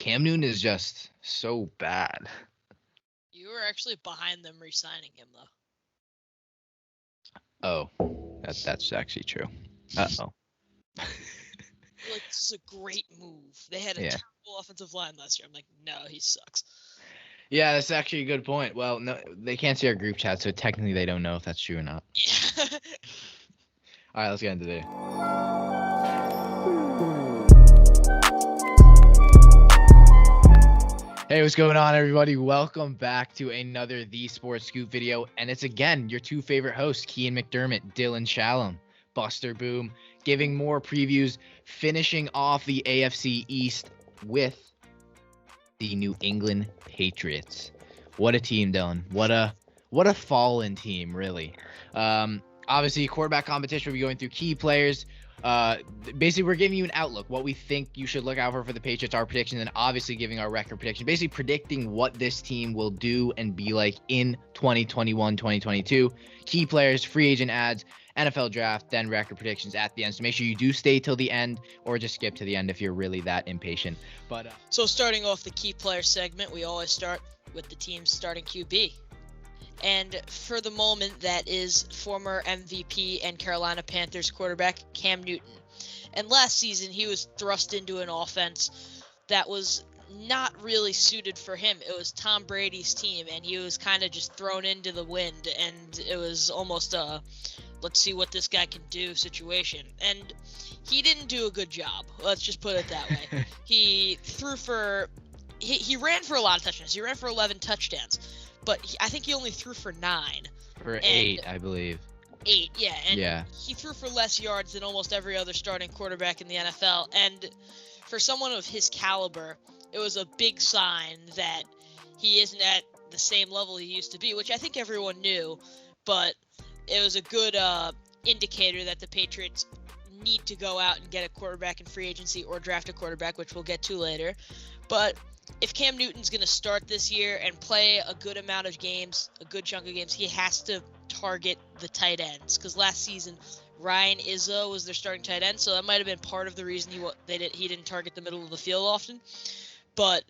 Cam Newton is just so bad. You were actually behind them re-signing him, Oh, though. that's actually true. Uh-oh. Like, this is a great move. They had a terrible offensive line last year. I'm like, no, he sucks. Yeah, that's actually a good point. Well, no, they can't see our group chat, so technically they don't know if that's true or not. Yeah. All right, let's get into it. Hey, what's going on, everybody? Welcome back to another The Sports Scoop video. And it's, again, your two favorite hosts, Kian McDermott, Dylan Shalom, Buster Boom, giving more previews, finishing off the AFC East with the New England Patriots. What a team, Dylan. What a fallen team, really. Obviously, quarterback competition, we'll be going through key players. Basically, we're giving you an outlook, what we think you should look out for the Patriots, our predictions, and obviously giving our record prediction. Basically, predicting what this team will do and be like in 2021, 2022. Key players, free agent ads, NFL draft, then record predictions at the end. So make sure you do stay till the end or just skip to the end if you're really that impatient. But so starting off the key player segment, we always start with the team's starting QB. And for the moment, that is former MVP and Carolina Panthers quarterback Cam Newton. And last season, he was thrust into an offense that was not really suited for him. It was Tom Brady's team, and he was kind of just thrown into the wind, and it was almost a let's see what this guy can do situation. And he didn't do a good job. Let's just put it that way. He ran for a lot of touchdowns. He ran for 11 touchdowns. But I think he only threw for 9. For 8, I believe. 8, yeah. And he threw for less yards than almost every other starting quarterback in the NFL. And for someone of his caliber, it was a big sign that he isn't at the same level he used to be, which I think everyone knew. But it was a good indicator that the Patriots need to go out and get a quarterback in free agency or draft a quarterback, which we'll get to later. But if Cam Newton's going to start this year and play a good amount of games, a good chunk of games, he has to target the tight ends. Because last season, Ryan Izzo was their starting tight end, so that might have been part of the reason he didn't target the middle of the field often. But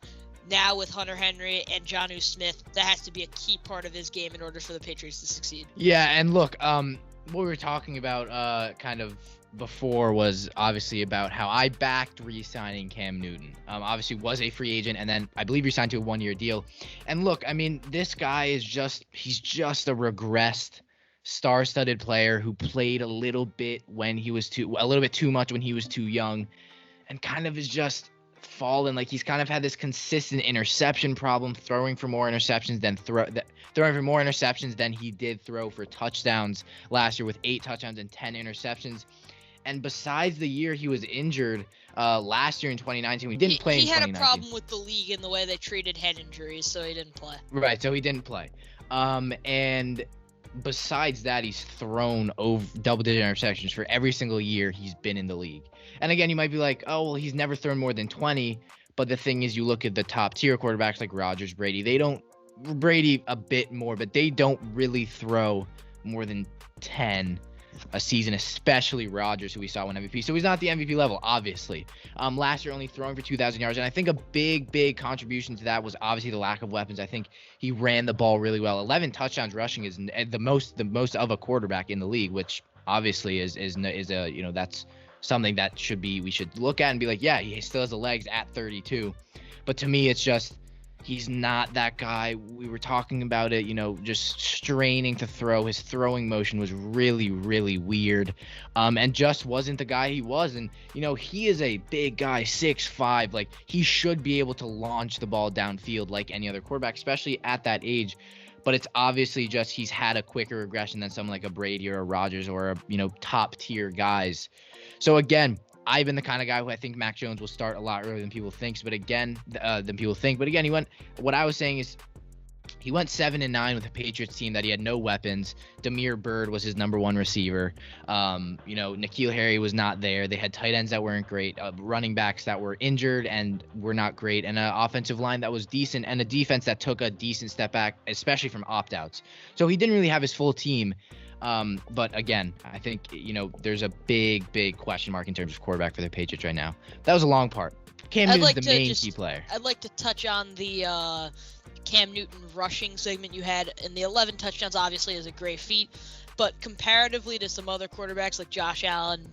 now with Hunter Henry and JONNU Smith, that has to be a key part of his game in order for the Patriots to succeed. Yeah, and look, what we were talking about kind of before was obviously about how I backed re-signing Cam Newton. Obviously was a free agent and then I believe re-signed to a 1-year deal. And look, I mean, this guy is he's just a regressed star-studded player who played a little bit too much when he was too young and kind of is just fallen. Like, he's kind of had this consistent interception problem, throwing for more interceptions than he did throw for touchdowns last year with 8 touchdowns and 10 interceptions. And besides the year he was injured last year in 2019, he didn't play in 2019. He had a problem with the league and the way they treated head injuries, so he didn't play. Right, so he didn't play. And besides that, he's thrown over double-digit interceptions for every single year he's been in the league. And again, you might be like, oh, well, he's never thrown more than 20. But the thing is, you look at the top-tier quarterbacks like Rodgers, Brady a bit more, but they don't really throw more than 10 a season, especially Rodgers, who we saw win MVP. So he's not the MVP level, obviously. Last year, only throwing for 2,000 yards. And I think a big contribution to that was obviously the lack of weapons. I think he ran the ball really well. 11 touchdowns rushing is the most of a quarterback in the league, which obviously is a, that's something that we should look at and be like, yeah, he still has the legs at 32. But to me, it's just, he's not that guy. We were talking about it, just straining to throw. His throwing motion was really, really weird, and just wasn't the guy he was. And, he is a big guy, 6'5". Like, he should be able to launch the ball downfield like any other quarterback, especially at that age. But it's obviously just he's had a quicker regression than someone like a Brady or a Rodgers or top-tier guys. So, again, I've been the kind of guy who I think Mac Jones will start a lot earlier than people think. But again, what I was saying is he went 7-9 with a Patriots team that he had no weapons. Damiere Byrd was his number 1 receiver. N'Keal Harry was not there. They had tight ends that weren't great, running backs that were injured and were not great, and an offensive line that was decent, and a defense that took a decent step back, especially from opt-outs. So he didn't really have his full team. But again, I think, there's a big question mark in terms of quarterback for the Patriots right now. That was a long part. Cam Newton's the main key player. I'd like to touch on the Cam Newton rushing segment you had, and the 11 touchdowns obviously is a great feat, but comparatively to some other quarterbacks like Josh Allen,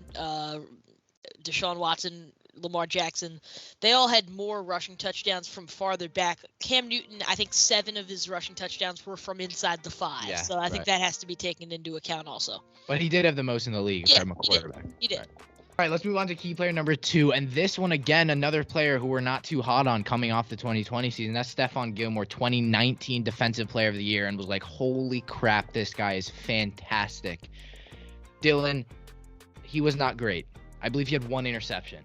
Deshaun Watson, Lamar Jackson, they all had more rushing touchdowns from farther back. Cam Newton, I think 7 of his rushing touchdowns were from inside the 5, so I think that has to be taken into account also. But he did have the most in the league from a quarterback. He did. Right. All right, let's move on to key player number 2, and this one, again, another player who we're not too hot on coming off the 2020 season. That's Stephon Gilmore, 2019 Defensive Player of the Year, and was like, holy crap, this guy is fantastic. Dylan, he was not great. I believe he had 1 interception.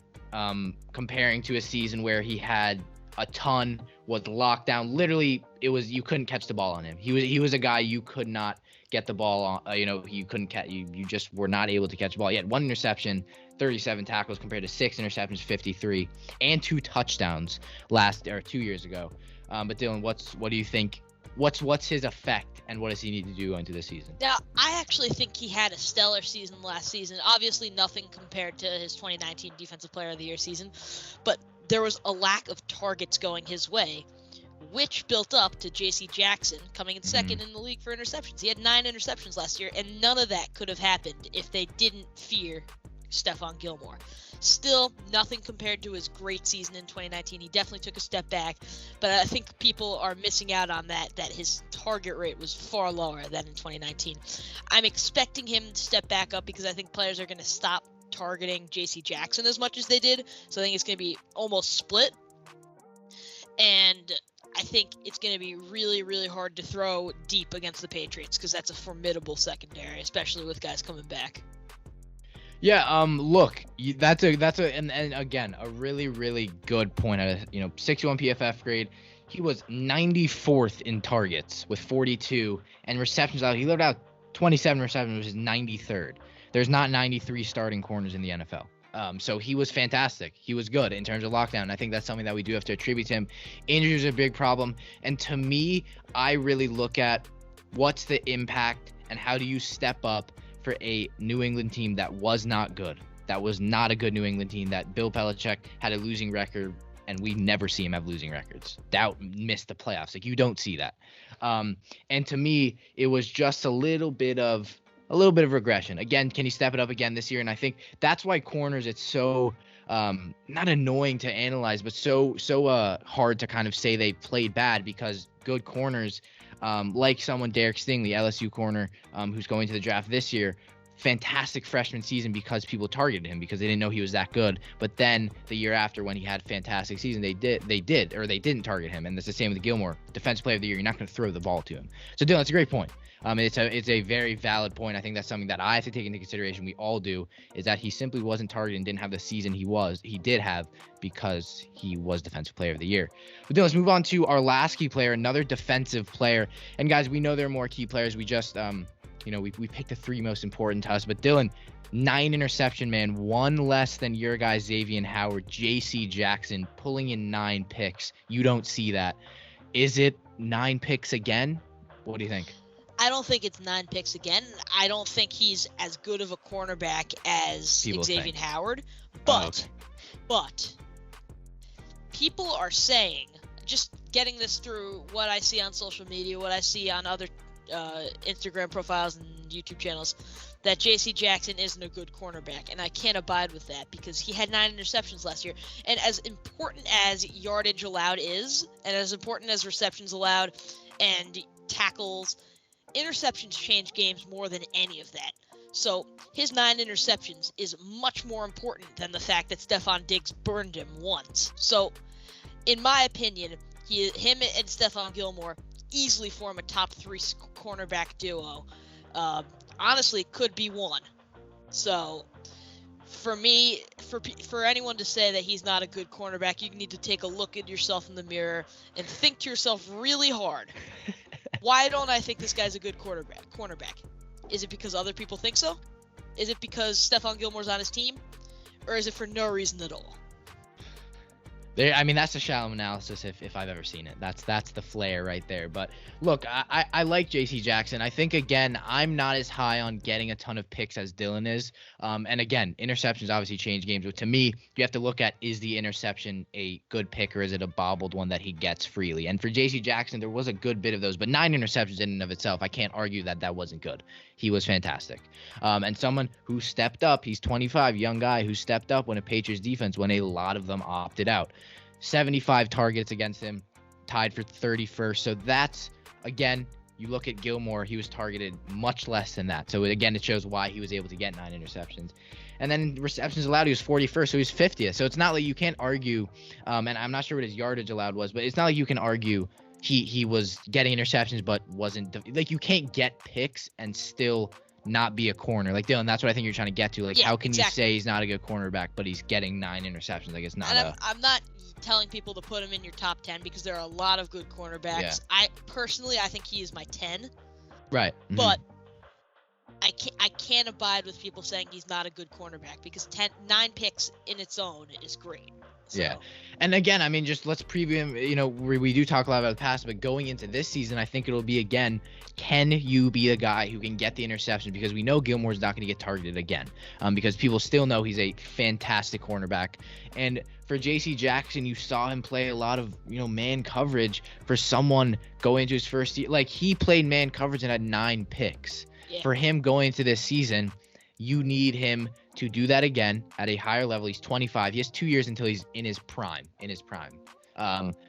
Comparing to a season where he had a ton, was locked down. Literally, you couldn't catch the ball on him. He was a guy you could not get the ball on. You couldn't catch. You just were not able to catch the ball. He had 1 interception, 37 tackles compared to 6 interceptions, 53, and 2 touchdowns 2 years ago. But Dylan, what do you think? What's his effect, and what does he need to do into this season? Now, I actually think he had a stellar season last season. Obviously, nothing compared to his 2019 Defensive Player of the Year season, but there was a lack of targets going his way, which built up to J.C. Jackson coming in second in the league for interceptions. He had 9 interceptions last year, and none of that could have happened if they didn't fear Stephon Gilmore. Still, nothing compared to his great season in 2019. He definitely took a step back, but I think people are missing out on that his target rate was far lower than in 2019. I'm expecting him to step back up because I think players are going to stop targeting J.C. Jackson as much as they did, so I think it's going to be almost split, and I think it's going to be really, really hard to throw deep against the Patriots because that's a formidable secondary, especially with guys coming back. Yeah, look, and again, a really, really good point. 61 PFF grade. He was 94th in targets with 42, and receptions out. He let out 27 receptions, which is 93rd. There's not 93 starting corners in the NFL. So he was fantastic. He was good in terms of lockdown. I think that's something that we do have to attribute to him. Injuries are a big problem, and to me, I really look at what's the impact and how do you step up for a New England team that was not good. That was not a good New England team. That Bill Belichick had a losing record, and we never see him have losing records. That missed the playoffs. Like, you don't see that. And to me, it was just a little bit of regression. Again, can he step it up again this year? And I think that's why corners, it's so not annoying to analyze, but so hard to kind of say they played bad, because good corners, like someone Derek Stingley, LSU corner, who's going to the draft this year, fantastic freshman season because people targeted him because they didn't know he was that good. But then the year after, when he had fantastic season, they didn't target him. And it's the same with Gilmore, defensive player of the year. You're not going to throw the ball to him. So Dylan, that's a great point. It's a very valid point. I think that's something that I have to take into consideration. We all do, is that he simply wasn't targeted and didn't have the season he did have because he was defensive player of the year. But then let's move on to our last key player, another defensive player. And guys, we know there are more key players. We just, we picked the 3 most important to us. But Dylan, 9 interception man, 1 less than your guy Xavier Howard, J.C. Jackson pulling in 9 picks. You don't see that. Is it 9 picks again? What do you think? I don't think it's 9 picks again. I don't think he's as good of a cornerback as Xavier Howard. But people are saying, just getting this through what I see on social media, what I see on other Instagram profiles and YouTube channels, that J.C. Jackson isn't a good cornerback, and I can't abide with that because he had 9 interceptions last year. And as important as yardage allowed is, and as important as receptions allowed and tackles, interceptions change games more than any of that. So his 9 interceptions is much more important than the fact that Stephon Diggs burned him once. So, in my opinion, him and Stephon Gilmore easily form a top 3 cornerback duo. Honestly, could be 1. So, for me, for anyone to say that he's not a good cornerback, you need to take a look at yourself in the mirror and think to yourself really hard. Why don't I think this guy's a good cornerback? Is it because other people think so? Is it because Stephon Gilmore's on his team? Or is it for no reason at all? I mean, that's a shallow analysis if I've ever seen it. That's the flair right there. But look, I like J.C. Jackson. I think, again, I'm not as high on getting a ton of picks as Dylan is. And again, interceptions obviously change games. But to me, you have to look at, is the interception a good pick or is it a bobbled one that he gets freely? And for J.C. Jackson, there was a good bit of those. But 9 interceptions in and of itself, I can't argue that wasn't good. He was fantastic. And someone who stepped up, he's 25, young guy who stepped up when a Patriots defense, when a lot of them opted out. 75 targets against him, tied for 31st. So that's, again, you look at Gilmore, he was targeted much less than that. So again, it shows why he was able to get 9 interceptions. And then receptions allowed, he was 41st, so he's 50th. So it's not like you can't argue, and I'm not sure what his yardage allowed was, but it's not like you can argue he was getting interceptions but wasn't, like, you can't get picks and still not be a corner. Like, Dylan, that's what I think you're trying to get to. Like, how can you say he's not a good cornerback, but he's getting 9 interceptions? Like, it's not. And I'm not telling people to put him in your top 10 because there are a lot of good cornerbacks. Yeah. I think he is my 10. Right. Mm-hmm. But I can't abide with people saying he's not a good cornerback because 9 picks in its own is great. So. Yeah. And again, I mean, just let's preview him. You know, we do talk a lot about the past, but going into this season, I think it'll be, again, can you be the guy who can get the interception? Because we know Gilmore's not going to get targeted again, because people still know he's a fantastic cornerback. And for J.C. Jackson, you saw him play a lot of, man coverage for someone going into his first year. Like, he played man coverage and had 9 picks. Yeah. For him going into this season, you need him to do that again at a higher level. He's 25. He has 2 years until he's in his prime.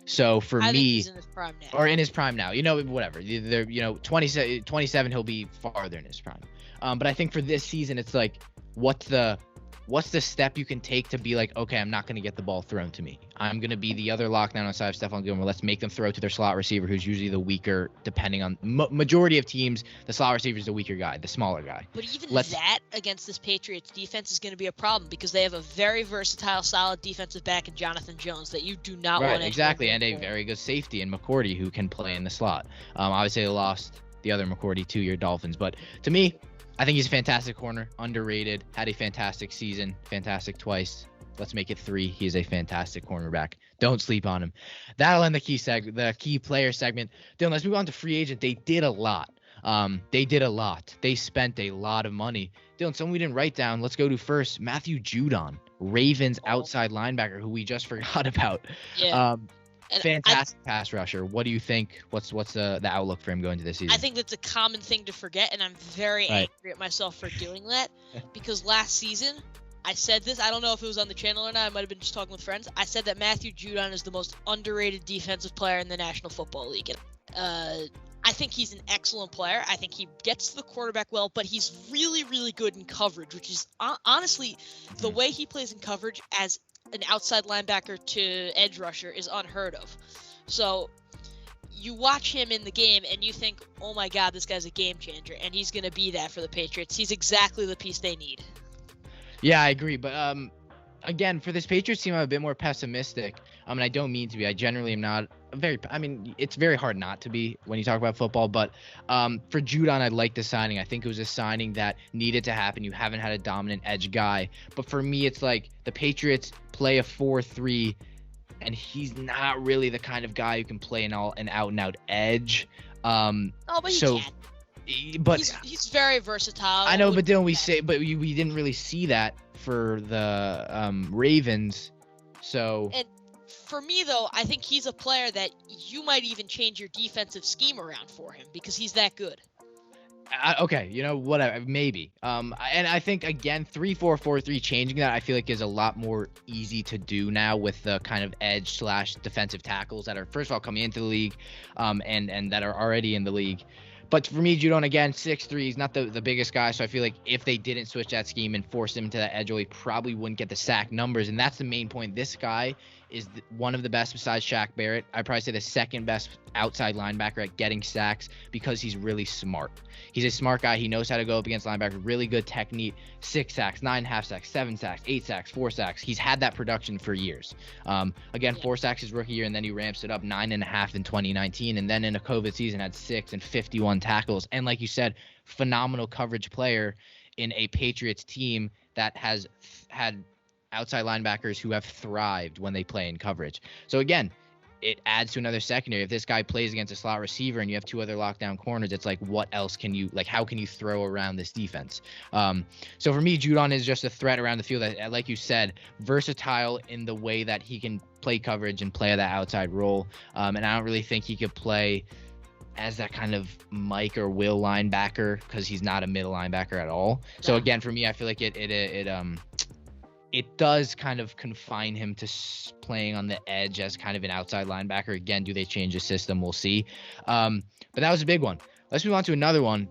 So for I think me, he's in his prime now. Or in his prime now, whatever. 27 he'll be farther in his prime. But I think for this season, it's like, what's the step you can take to be like, okay, I'm not going to get the ball thrown to me. I'm going to be the other lockdown on the side of Stephon Gilmore. Let's make them throw to their slot receiver, who's usually the weaker, depending on majority of teams, the slot receiver is the weaker guy, the smaller guy. But even that against this Patriots defense is going to be a problem because they have a very versatile, solid defensive back in Jonathan Jones that you do not want to. Exactly, and a very good safety in McCourty who can play in the slot. Obviously, they lost the other McCourty to your Dolphins, but to me, I think he's a fantastic corner, underrated, had a fantastic season, fantastic twice. Let's make it 3. He is a fantastic cornerback. Don't sleep on him. That'll end the key player segment. Dylan, let's move on to free agent. They did a lot. They spent a lot of money. Dylan, someone we didn't write down. Let's go to first. Matthew Judon, Ravens outside linebacker, who we just forgot about. Yeah. Fantastic pass rusher. What do you think? What's the outlook for him going into this season? I think that's a common thing to forget, and I'm very angry at myself for doing that because last season I said this. I don't know if it was on the channel or not. I might have been just talking with friends. I said that Matthew Judon is the most underrated defensive player in the National Football League. I think he's an excellent player. I think he gets to the quarterback well, but he's really, really good in coverage, which is honestly the way he plays in coverage as an outside linebacker to edge rusher is unheard of. So you watch him in the game and you think, oh my God, this guy's a game changer, and he's going to be that for the Patriots. He's exactly the piece they need. Yeah, I agree. But again, for this Patriots team, I'm a bit more pessimistic. And I don't mean to be. I generally am not it's very hard not to be when you talk about football. But for Judon, I like the signing. I think it was a signing that needed to happen. You haven't had a dominant edge guy. But for me, it's like the Patriots play a 4-3, and he's not really the kind of guy who can play an out-and-out edge. But he can. But he's very versatile. I know, but then we didn't really see that for the Ravens. So. And for me, though, I think he's a player that you might even change your defensive scheme around for him because he's that good. Okay, whatever, maybe. And I think, again, 3-4-4-3, changing that, I feel like is a lot more easy to do now with the kind of edge/defensive tackles that are, first of all, coming into the league and that are already in the league. But for me, Judon, again, 6'3", he's not the biggest guy, so I feel like if they didn't switch that scheme and force him to that edge, he probably wouldn't get the sack numbers, and that's the main point. This guy is one of the best besides Shaq Barrett. I'd probably say the second best outside linebacker at getting sacks because he's really smart. He's a smart guy. He knows how to go up against linebackers, really good technique, 6 sacks, 9.5 sacks, 7 sacks, 8 sacks, 4 sacks. He's had that production for years. 4 sacks his rookie year, and then he ramps it up 9.5 in 2019, and then in a COVID season had 6 and 51 tackles. And like you said, phenomenal coverage player in a Patriots team that has had outside linebackers who have thrived when they play in coverage. So again, it adds to another secondary. If this guy plays against a slot receiver and you have 2 other lockdown corners, it's like, what else can you, like, how can you throw around this defense? So for me, Judon is just a threat around the field that, like you said, versatile in the way that he can play coverage and play that outside role. And I don't really think he could play as that kind of Mike or Will linebacker because he's not a middle linebacker at all. So again, for me, I feel like it does kind of confine him to playing on the edge as kind of an outside linebacker. Again, do they change the system? We'll see. But that was a big one. Let's move on to another one.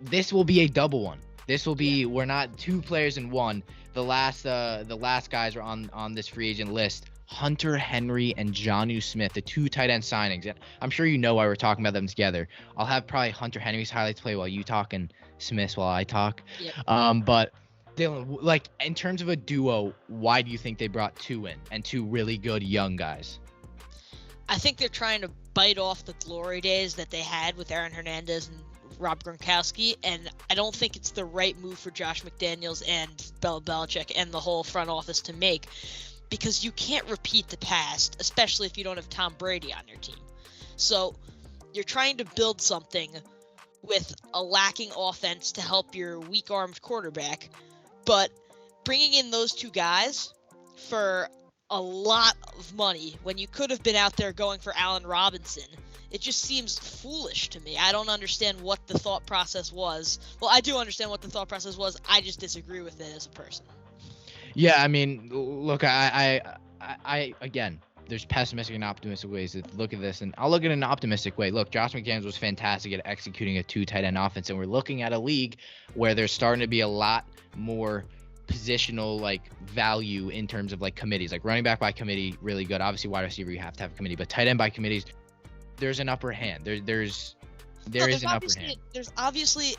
This will be a double one. This will be, we're not 2 players in one. The last guys are on this free agent list. Hunter Henry and JONNU Smith, the 2 tight end signings. And I'm sure you know why we're talking about them together. I'll have probably Hunter Henry's highlights play while you talk and Smith's while I talk. Yep. But Dylan, like, in terms of a duo, why do you think they brought 2 in and 2 really good young guys? I think they're trying to bite off the glory days that they had with Aaron Hernandez and Rob Gronkowski, and I don't think it's the right move for Josh McDaniels and Bill Belichick and the whole front office to make, because you can't repeat the past, especially if you don't have Tom Brady on your team. So you're trying to build something with a lacking offense to help your weak-armed quarterback, but bringing in those 2 guys for a lot of money when you could have been out there going for Allen Robinson, it just seems foolish to me. I don't understand what the thought process was. Well, I do understand what the thought process was. I just disagree with it as a person. Yeah, I mean, look, I again, there's pessimistic and optimistic ways to look at this, and I'll look at an optimistic way. Look, Josh McDaniels was fantastic at executing a 2 tight end offense, and we're looking at a league where there's starting to be a lot more positional like value in terms of like committees, like running back by committee, really good. Obviously, wide receiver, you have to have a committee, but tight end by committees, there's an upper hand. There is an upper hand. There's obviously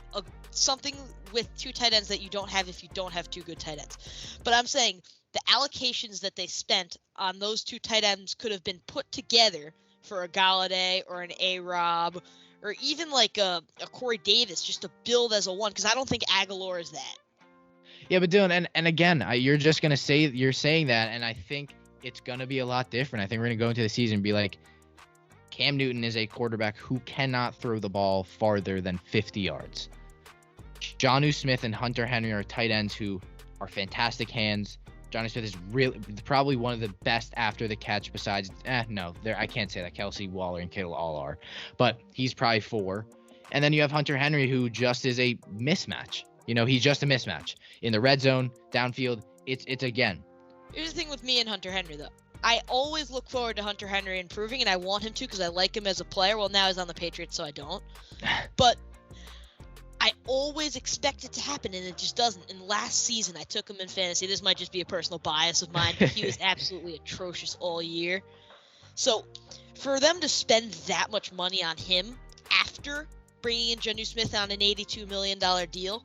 something with 2 tight ends that you don't have if you don't have 2 good tight ends. But I'm saying the allocations that they spent on those 2 tight ends could have been put together for a Galladay or an A-Rob or even like a Corey Davis just to build as a one, because I don't think Aguilar is that. Yeah, but Dylan, and again, you're saying that, and I think it's gonna be a lot different. I think we're gonna go into the season and be like, Cam Newton is a quarterback who cannot throw the ball farther than 50 yards. JONNU Smith and Hunter Henry are tight ends who are fantastic hands. JONNU Smith is really probably one of the best after the catch besides, I can't say that. Kelsey, Waller, and Kittle all are, but he's probably 4. And then you have Hunter Henry, who just is a mismatch. You know, he's just a mismatch in the red zone, downfield. It's again. Here's the thing with me and Hunter Henry, though. I always look forward to Hunter Henry improving, and I want him to because I like him as a player. Well, now he's on the Patriots, so I don't. But I always expect it to happen, and it just doesn't. And last season, I took him in fantasy. This might just be a personal bias of mine, but he was absolutely atrocious all year. So for them to spend that much money on him after bringing in JONNU Smith on an $82 million deal,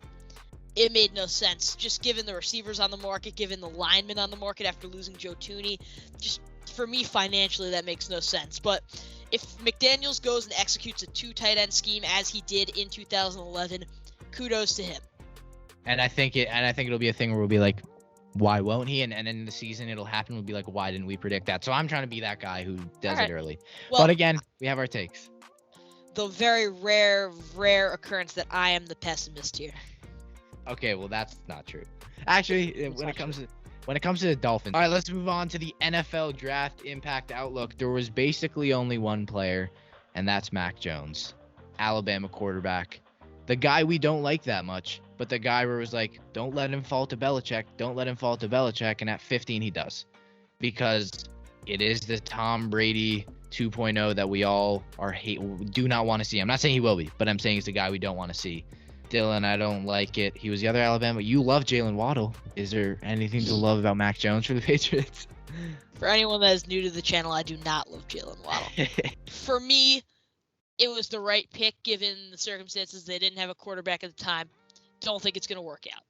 it made no sense, just given the receivers on the market, given the linemen on the market after losing Joe Thuney. Just for me, financially, that makes no sense. But if McDaniels goes and executes a 2 tight end scheme as he did in 2011, kudos to him. And I think it'll be a thing where we'll be like, why won't he? And in the season it'll happen. We'll be like, why didn't we predict that? So I'm trying to be that guy who does it early. Well, but again, we have our takes. The very rare occurrence that I am the pessimist here. Okay, well that's not true. Actually, when it comes to the Dolphins. All right, let's move on to the NFL Draft Impact Outlook. There was basically only one player, and that's Mac Jones, Alabama quarterback. The guy we don't like that much, but the guy where it was like, don't let him fall to Belichick. Don't let him fall to Belichick. And at 15, he does. Because it is the Tom Brady 2.0 that we all do not want to see. I'm not saying he will be, but I'm saying he's the guy we don't want to see. Dylan, I don't like it. He was the other Alabama. You love Jalen Waddle. Is there anything to love about Mac Jones for the Patriots? For anyone that is new to the channel, I do not love Jalen Waddle. For me, it was the right pick given the circumstances. They didn't have a quarterback at the time. Don't think it's going to work out.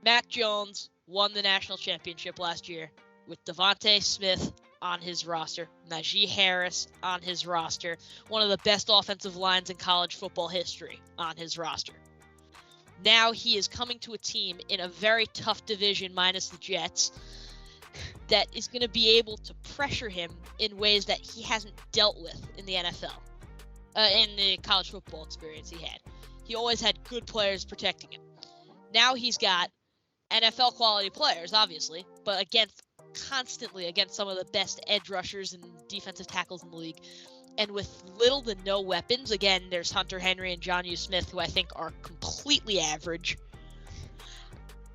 Mac Jones won the national championship last year with Devontae Smith on his roster, Najee Harris on his roster, one of the best offensive lines in college football history on his roster. Now he is coming to a team in a very tough division minus the Jets that is going to be able to pressure him in ways that he hasn't dealt with in the NFL, in the college football experience he had. He always had good players protecting him. Now he's got NFL quality players, obviously, but constantly against some of the best edge rushers and defensive tackles in the league. And with little to no weapons, again, there's Hunter Henry and JONNU Smith, who I think are completely average.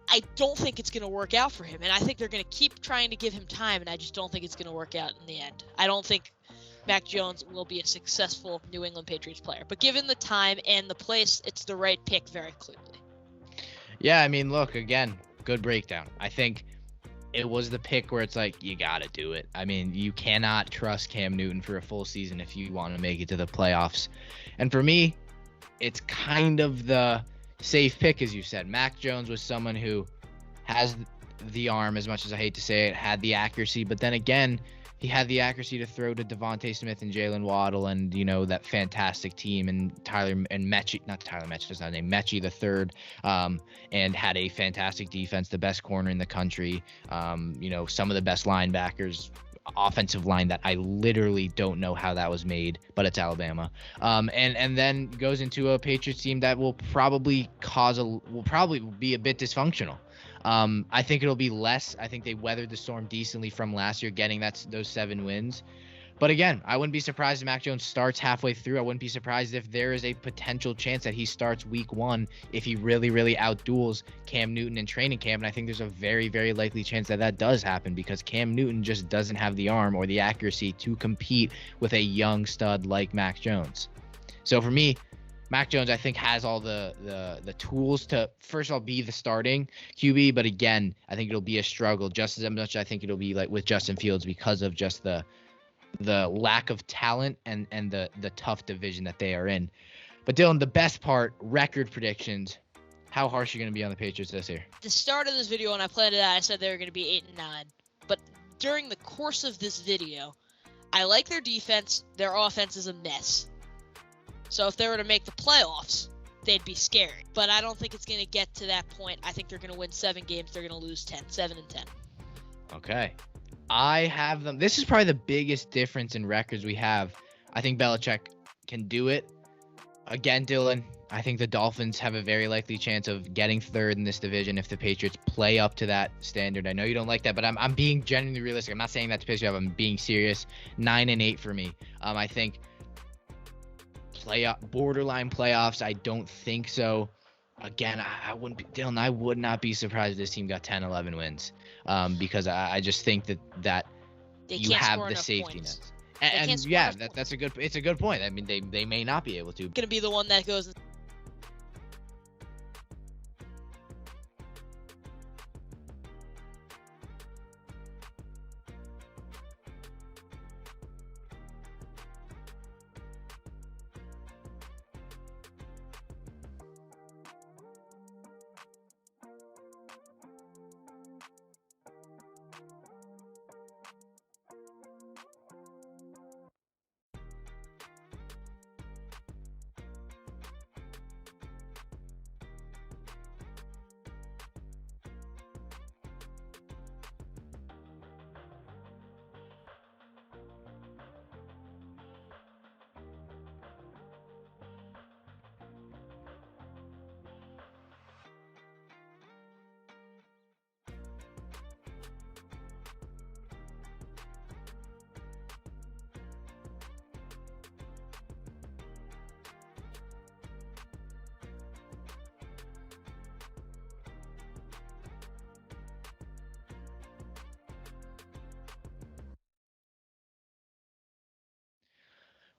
I don't think it's going to work out for him, and I think they're going to keep trying to give him time, and I just don't think it's going to work out in the end. I don't think Mac Jones will be a successful New England Patriots player. But given the time and the place, it's the right pick very clearly. Yeah, I mean, look, again, good breakdown. I think it was the pick where it's like, you got to do it. I mean, you cannot trust Cam Newton for a full season if you want to make it to the playoffs. And for me, it's kind of the safe pick, as you said. Mac Jones was someone who has the arm, as much as I hate to say it, had the accuracy, but then again, he had the accuracy to throw to Devontae Smith and Jalen Waddle and, you know, that fantastic team, and Mechie the third, and had a fantastic defense, the best corner in the country, you know, some of the best linebackers, offensive line that I literally don't know how that was made, but it's Alabama. And then goes into a Patriots team that will probably be a bit dysfunctional. I think it'll be less. I think they weathered the storm decently from last year, getting those 7 wins. But again, I wouldn't be surprised if Mac Jones starts halfway through. I wouldn't be surprised if there is a potential chance that he starts week 1 if he really, really outduels Cam Newton in training camp. And I think there's a very, very likely chance that does happen, because Cam Newton just doesn't have the arm or the accuracy to compete with a young stud like Mac Jones. So for me, Mac Jones, I think, has all the tools to, first of all, be the starting QB. But again, I think it'll be a struggle just as much. I think it'll be like with Justin Fields, because of just the lack of talent and the tough division that they are in. But Dylan, the best part, record predictions. How harsh are you going to be on the Patriots this year? At the start of this video, when I planned it out, I said they were going to be 8-9. But during the course of this video, I like their defense. Their offense is a mess. So if they were to make the playoffs, they'd be scary. But I don't think it's going to get to that point. I think they're going to win 7 games. They're going to lose 10. 7-10. Okay. I have them. This is probably the biggest difference in records we have. I think Belichick can do it. Again, Dylan, I think the Dolphins have a very likely chance of getting third in this division if the Patriots play up to that standard. I know you don't like that, but I'm being genuinely realistic. I'm not saying that to piss you off. I'm being serious. 9-8 for me. I think borderline playoffs, I don't think so. Again, I wouldn't be, Dylan, I would not be surprised if this team got 10-11 wins, because I just think that you have the safety net. And yeah, it's a good point. I mean, they may not be able to. Going to be the one that goes.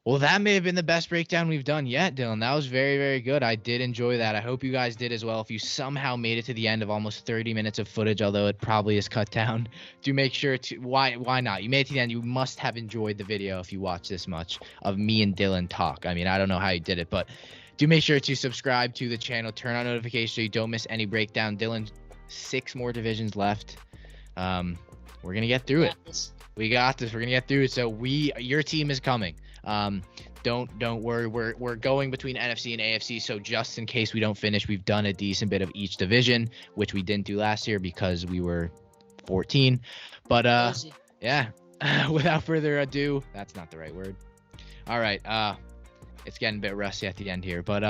Well, that may have been the best breakdown we've done yet, Dylan. That was very, very good. I did enjoy that. I hope you guys did as well. If you somehow made it to the end of almost 30 minutes of footage, although it probably is cut down, do make sure to, why not? You made it to the end. You must have enjoyed the video if you watch this much of me and Dylan talk. I mean, I don't know how you did it, but do make sure to subscribe to the channel, turn on notifications so you don't miss any breakdown. Dylan, 6 more divisions left. We're going to get through it. We got this. We're going to get through it. So your team is coming. don't worry. We're going between NFC and AFC, so just in case we don't finish, we've done a decent bit of each division, which we didn't do last year because we were 14. But yeah, without further ado, that's not the right word. All right, it's getting a bit rusty at the end here, but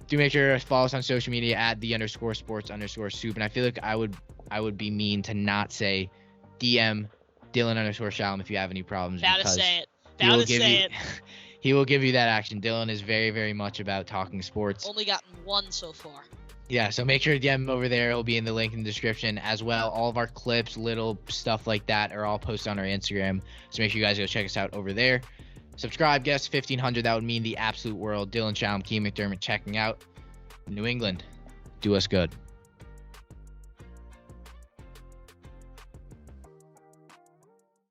do make sure to follow us on social media at @the_sports_soup. And I feel like I would be mean to not say DM Dylan_Shalom if you have any problems. Bound to say it. He will give you that action. Dylan is very, very much about talking sports. Only gotten one so far. Yeah, so make sure to DM him over there. It'll be in the link in the description as well. All of our clips, little stuff like that are all posted on our Instagram. So make sure you guys go check us out over there. Subscribe, get us 1,500. That would mean the absolute world. Dylan Shalom, Key McDermott checking out. New England, do us good.